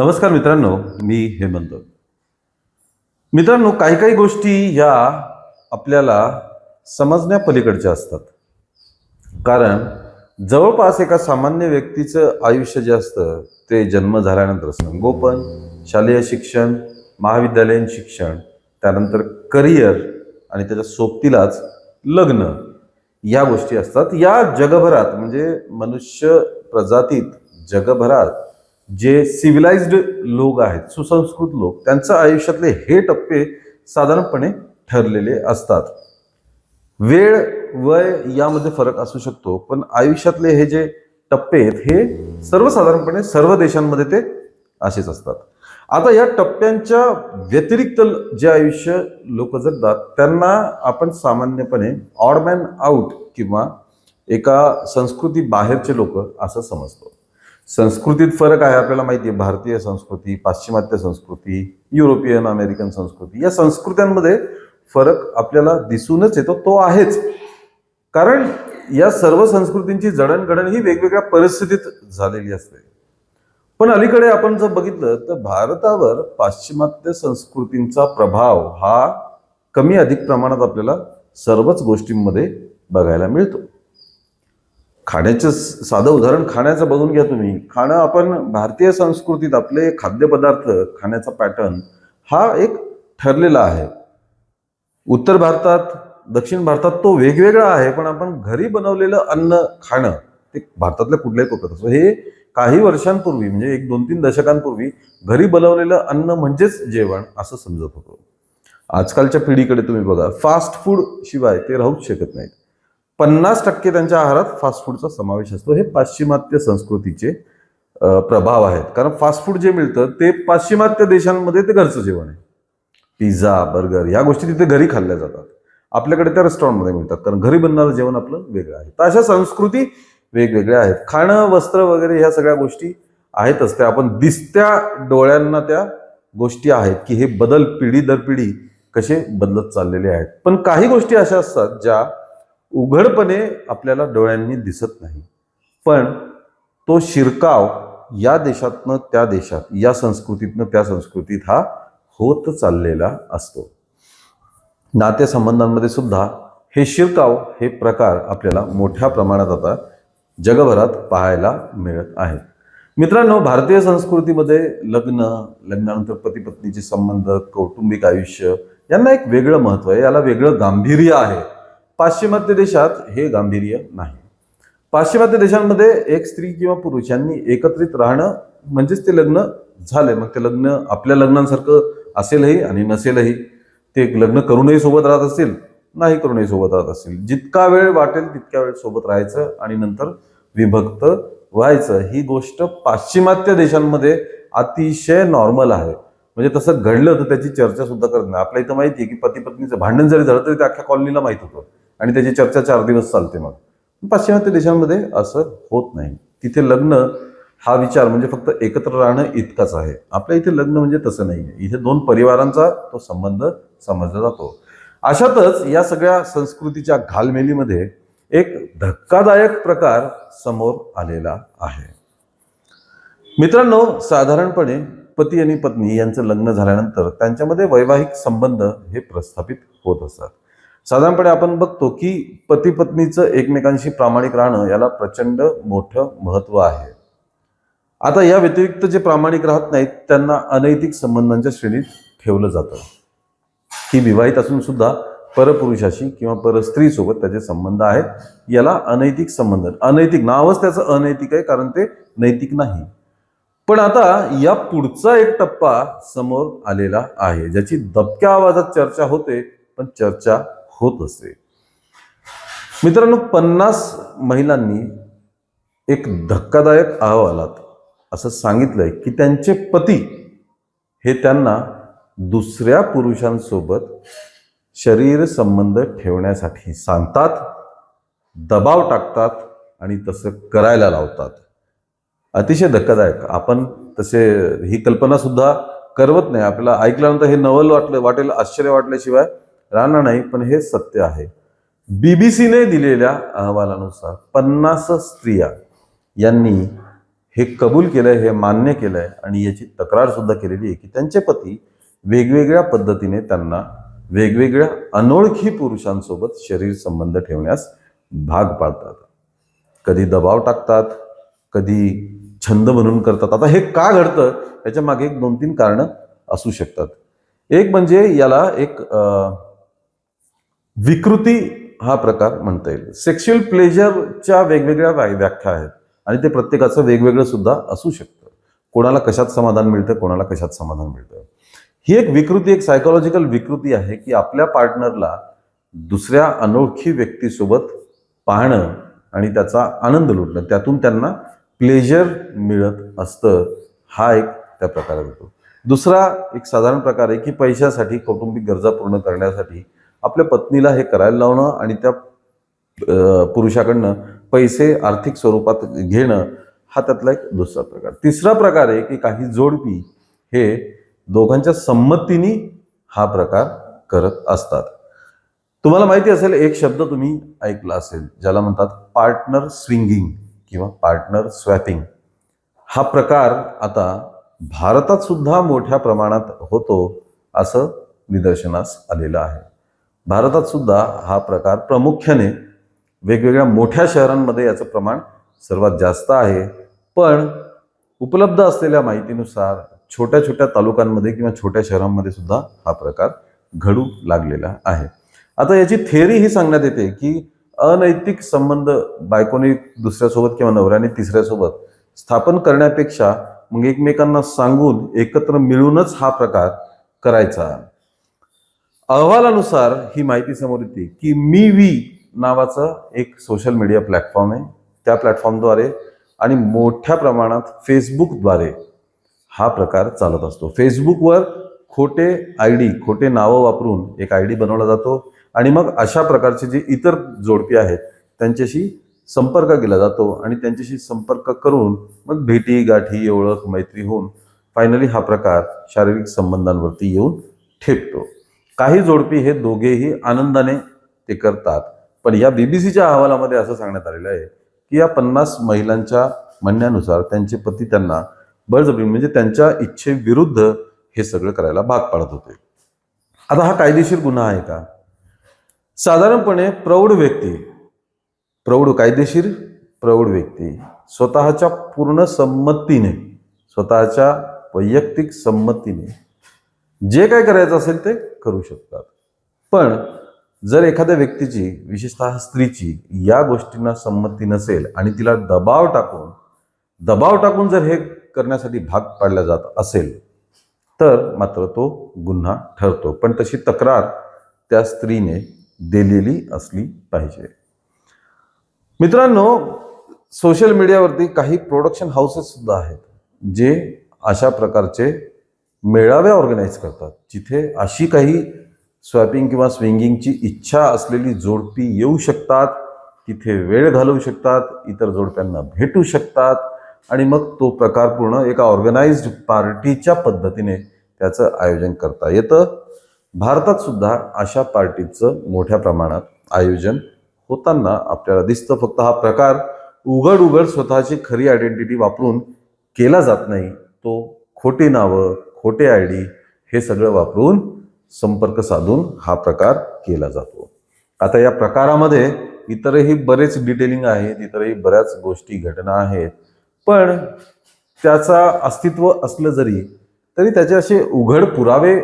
नमस्कार मित्रांनो, मी हेमंत. मित्रांनो, काही काही गोष्टी या आपल्याला समजण्या पलीकडच्या असतात. कारण जवळपास एका सामान्य व्यक्तीचं आयुष्य जे असतं ते जन्म झाल्यानंतर संगोपन, शालेय शिक्षण, महाविद्यालयीन शिक्षण, त्यानंतर करिअर आणि त्याच्या सोबतीलाच लग्न या गोष्टी असतात. या जगभरात म्हणजे मनुष्य प्रजातीत जगभरात जे सिव्हिलाइज्ड लोक आहेत, सुसंस्कृत लोक, त्यांच्या आयुष्यातले हे टप्पे साधारणपणे ठरलेले असतात. वेळ, वय यामध्ये फरक असू शकतो, पण आयुष्यातले हे जे टप्पे आहेत हे सर्वसाधारणपणे सर्व देशांमध्ये ते असेच असतात. आता या टप्प्यांच्या व्यतिरिक्त जे आयुष्य लोक जगतात त्यांना आपण सामान्यपणे ऑड मॅन आउट किंवा एका संस्कृती बाहेरचे लोक असं समजतो. संस्कृतीत फरक आहे, आपल्याला माहिती आहे. भारतीय संस्कृती, पाश्चिमात्य संस्कृती, युरोपियन अमेरिकन संस्कृती, या संस्कृत्यांमध्ये फरक आपल्याला दिसूनच येतो. तो आहेच, कारण या सर्व संस्कृतींची जडणघडण ही वेगवेगळ्या परिस्थितीत झालेली असते. पण अलीकडे आपण जर बघितलं तर भारतावर पाश्चिमात्य संस्कृतींचा प्रभाव हा कमी अधिक प्रमाणात आपल्याला सर्वच गोष्टींमध्ये बघायला मिळतो. खाण्याचं साधं उदाहरण खाण्याचं बघून घ्या तुम्ही. खाणं, आपण भारतीय संस्कृतीत आपले खाद्यपदार्थ खाण्याचा पॅटर्न हा एक ठरलेला आहे. उत्तर भारतात, दक्षिण भारतात तो वेगवेगळा आहे, पण आपण घरी बनवलेलं अन्न खाणं ते भारतातल्या कुठल्याही कोपऱ्यात असो. हे काही वर्षांपूर्वी म्हणजे 1-2-3 दशकांपूर्वी घरी बनवलेलं अन्न म्हणजेच जेवण असं समजत होतं. आजकालच्या पिढीकडे तुम्ही बघा, फास्ट फूड शिवाय ते राहूच शकत नाहीत. 50% त्यांच्या आहारात फास्ट फूडचा समावेश असतो. हे पाश्चिमात्य संस्कृतीचे प्रभाव आहेत. कारण फास्ट फूड जे मिळतं ते पाश्चिमात्य देशांमध्ये ते घरचं जेवण आहे. पिझ्झा, बर्गर या गोष्टी तिथे घरी खाल्ल्या जातात. आपल्याकडे त्या रेस्टॉरंटमध्ये मिळतात, कारण घरी बनणारं जेवण आपलं वेगळं आहे. तर अशा संस्कृती वेगवेगळ्या आहेत. खाणं, वस्त्र वगैरे ह्या सगळ्या गोष्टी आहेतच. त्या आपण दिसत्या डोळ्यांना त्या गोष्टी आहेत की हे बदल पिढी दर पिढी कसे बदलत चाललेले आहेत. पण काही गोष्टी अशा असतात ज्या उघडपणे आपल्याला डोळ्यांनी दिसत नाही, पण तो शिरकाव या देशातनं त्या देशात, या संस्कृतीतनं त्या संस्कृतीत हा होत चाललेला असतो. नातेसंबंधांमध्ये सुद्धा हे शिरकाव, हे प्रकार आपल्याला मोठ्या प्रमाणात आता जगभरात पाहायला मिळत आहेत. मित्रांनो, भारतीय संस्कृतीमध्ये लग्नानंतर पती पत्नीचे संबंध, कौटुंबिक आयुष्य यांना एक वेगळं महत्व आहे, याला वेगळं गांभीर्य आहे. पाश्चिमात्य देशात हे गांभीर्य नाही. पाश्चिमात्य देशांमध्ये एक स्त्री किंवा पुरुष यांनी एकत्रित राहणं म्हणजेच ते लग्न झाले. मग ते लग्न आपल्या लग्नांसारखं असेलही आणि नसेलही. ते लग्न करूनही सोबत राहत असतील, नाही करूनही सोबत राहत असतील. जितका वेळ वाटेल तितक्या वेळ सोबत राहायचं आणि नंतर विभक्त व्हायचं. ही गोष्ट पाश्चिमात्य देशांमध्ये अतिशय नॉर्मल आहे. म्हणजे तसं घडलं तर त्याची चर्चा सुद्धा करत नाही. आपल्या इथं माहिती आहे की पती पत्नीचं भांडण जरी झालं तरी ते अख्ख्या कॉलनीला माहित होतं आणि त्याची चर्चा 4 दिवस चालते. मग पाश्चिमात्य देशांमध्ये असं होत नाही. तिथे लग्न हा विचार म्हणजे फक्त एकत्र राहणं इतकाच आहे. आपल्या इथे लग्न म्हणजे तसं नाही आहे. इथे 2 परिवारांचा तो संबंध समजला जातो. अशातच या सगळ्या संस्कृतीच्या घालमेलीमध्ये एक धक्कादायक प्रकार समोर आलेला आहे. मित्रांनो, साधारणपणे पती आणि पत्नी यांचं लग्न झाल्यानंतर त्यांच्यामध्ये वैवाहिक संबंध हे प्रस्थापित होत असतात. साधारणपणे आपण बघतो की पती पत्नीचं एकमेकांशी प्रामाणिक राहणं याला प्रचंड मोठं महत्व आहे. आता या व्यतिरिक्त जे प्रामाणिक राहत नाहीत त्यांना अनैतिक संबंधांच्या श्रेणीत ठेवलं जातं, की विवाहित असून सुद्धा परपुरुषाशी किंवा परस्त्रीसोबत त्याचे संबंध आहेत, याला अनैतिक संबंध. अनैतिक नावच त्याचं अनैतिक आहे, कारण ते नैतिक नाही. पण आता या पुढचा एक टप्पा समोर आलेला आहे, ज्याची दबक्या आवाजात चर्चा होते, पण चर्चा होत असते. मित्रांनो, 50 महिलांनी एक धक्कादायक अहवालात असं सांगितलंय की त्यांचे पती हे त्यांना दुसऱ्या पुरुषांसोबत शरीर संबंध ठेवण्यासाठी सांगतात, दबाव टाकतात आणि तसं करायला लावतात. अतिशय धक्कादायक. आपण तसे ही कल्पना सुद्धा करवत नाही. आपल्याला ऐकल्यानंतर हे नवल वाटेल, आश्चर्य वाटल्याशिवाय राहणार नाही, पण हे सत्य आहे. बीबीसीने दिलेल्या अहवालानुसार 50 स्त्रिया यांनी हे कबूल केलंय, हे मान्य केलंय आणि याची तक्रार सुद्धा केलेली आहे की त्यांचे पती वेगवेगळ्या पद्धतीने त्यांना वेगवेगळ्या अनोळखी पुरुषांसोबत शरीर संबंध ठेवण्यास भाग पाडतात. कधी दबाव टाकतात, कधी छंद म्हणून करतात. आता हे का घडतं याच्या मागे एक 2-3 कारणं असू शकतात. एक म्हणजे याला एक विकृती हा प्रकार म्हणता येईल. सेक्शुअल प्लेजरच्या वेगवेगळ्या व्याख्या आहेत आणि ते प्रत्येकाचं वेगवेगळं सुद्धा असू शकतं. कोणाला कशात समाधान मिळतं, कोणाला कशात समाधान मिळतं. ही एक विकृती, एक सायकोलॉजिकल विकृती आहे की आपल्या पार्टनरला दुसऱ्या अनोळखी व्यक्तीसोबत पाहणं आणि त्याचा आनंद लुटणं, त्यातून त्यांना प्लेजर मिळत असतं. हा एक त्या प्रकारात येतो. दुसरा एक साधारण प्रकार आहे की पैशासाठी, कौटुंबिक गरजा पूर्ण करण्यासाठी आपल्या पत्नीला हे करायला लावणं आणि त्या पुरुषाकडनं पैसे आर्थिक स्वरूपात घेणं, हा त्यातला एक दुसरा प्रकार. तिसरा प्रकार आहे की काही जोडपी हे दोघांच्या संमतीने हा प्रकार करत असतात. तुम्हाला माहिती असेल, एक शब्द तुम्ही ऐकला असेल ज्याला म्हणतात पार्टनर स्विंगिंग किंवा पार्टनर स्वॅपिंग. हा प्रकार आता भारतात सुद्धा मोठ्या प्रमाणात होतो असं निदर्शनास आलेलं आहे. भारतात सुद्धा हा प्रकार प्रामुख्याने वेगवेगळ्या मोठ्या शहरांमध्ये याचं प्रमाण सर्वात जास्त आहे. पण उपलब्ध असलेल्या माहितीनुसार छोट्या छोट्या तालुक्यांमध्ये किंवा छोट्या शहरांमध्ये सुद्धा हा प्रकार घडू लागलेला आहे. आता याची थिअरी ही सांगण्यात येते की अनैतिक संबंध बायकोने दुसऱ्यासोबत किंवा नवऱ्याने तिसऱ्यासोबत स्थापन करण्यापेक्षा मग एकमेकांना सांगून एकत्र मिळूनच हा प्रकार करायचा. अहवालानुसार ही माहिती समोर येते की MeWe नावाचं एक सोशल मीडिया प्लॅटफॉर्म आहे. त्या प्लॅटफॉर्मद्वारे आणि मोठ्या प्रमाणात फेसबुकद्वारे हा प्रकार चालत असतो. फेसबुकवर खोटे ID, खोटे नावं वापरून एक ID बनवला जातो आणि मग अशा प्रकारचे जे इतर जोडपी आहेत त्यांच्याशी संपर्क केला जातो आणि त्यांच्याशी संपर्क करून मग भेटी गाठी, ओळख, मैत्री होऊन फायनली हा प्रकार शारीरिक संबंधांवरती येऊन ठेपतो. काही जोडपी हे दोघेही आनंदाने ते करतात. पण या BBCच्या अहवालामध्ये असं सांगण्यात आलेलं आहे की या 50 महिलांच्या म्हणण्यानुसार त्यांचे पती त्यांना बळजबरी म्हणजे त्यांच्या इच्छेविरुद्ध हे सगळं करायला भाग पाडत होते. आता हा कायदेशीर गुन्हा आहे का? साधारणपणे कायदेशीर प्रौढ व्यक्ती स्वतःच्या पूर्ण संमतीने, स्वतःच्या वैयक्तिक संमतीने जे काय करायचं असेल ते करू शकतात. पण जर एखाद्या व्यक्तीची, विशेषतः स्त्रीची, या गोष्टींना संमती नसेल आणि तिला दबाव टाकून जर हे करण्यासाठी भाग पाडला जात असेल तर मात्र तो गुन्हा ठरतो. पण तशी तक्रार त्या स्त्रीने दिलेली असली पाहिजे. मित्रांनो, सोशल मीडियावरती काही प्रोडक्शन हाऊसेस सुद्धा आहेत जे अशा प्रकारचे मेळावे ऑर्गनाईज करतात, जिथे अशी काही स्वॅपिंग किंवा स्विंगिंगची इच्छा असलेली जोडपी येऊ शकतात, तिथे वेळ घालवू शकतात, इतर जोडप्यांना भेटू शकतात आणि मग तो प्रकार पूर्ण एका ऑर्गनाइज्ड पार्टीच्या पद्धतीने त्याचं आयोजन करता येतं. भारतात सुद्धा अशा पार्टीचं मोठ्या प्रमाणात आयोजन होताना आपल्याला दिसतं. फक्त हा प्रकार उघड स्वतःची खरी आयडेंटिटी वापरून केला जात नाही. तो खोटी नावं, खोटे ID हे सगळं वापरून संपर्क साधून हा प्रकार केला जातो. आता या प्रकारामध्ये इतरही बरेच डिटेलिंग आहेत, इतरही बऱ्याच गोष्टी, घटना आहेत. पण त्याचा अस्तित्व असलं तरी त्याचे असे उघड पुरावे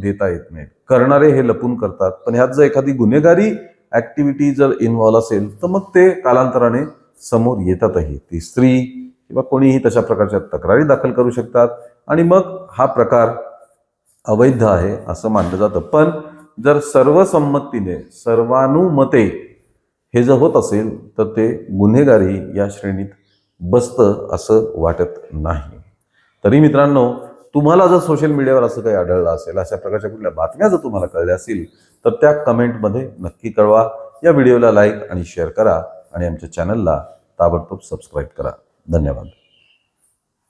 देता येत नाहीत. करणारे हे लपून करतात. पण ह्यात जर एखादी गुन्हेगारी ऍक्टिव्हिटी जर इन्व्हॉल्व असेल तर मग ते कालांतराने समोर येतातही. ती स्त्री किंवा कोणीही तशा प्रकारच्या तक्रारी दाखल करू शकतात आणि मग हा प्रकार अवैध आहे असं मानलं जातं. पण जर सर्वसंमतीने, सर्वानुमते हे जर होत असेल तर ते गुन्हेगारी या श्रेणीत बसतं असं वाटत नाही. तरी मित्रांनो, तुम्हाला जर सोशल मीडियावर असं काही आढळलं असेल, अशा प्रकारच्या कुठल्या बातम्या जर तुम्हाला कळल्या असतील तर त्या कमेंटमध्ये नक्की कळवा. या व्हिडिओला लाईक आणि शेअर करा आणि आमच्या चॅनलला ताबडतोब सबस्क्राईब करा. धन्यवाद.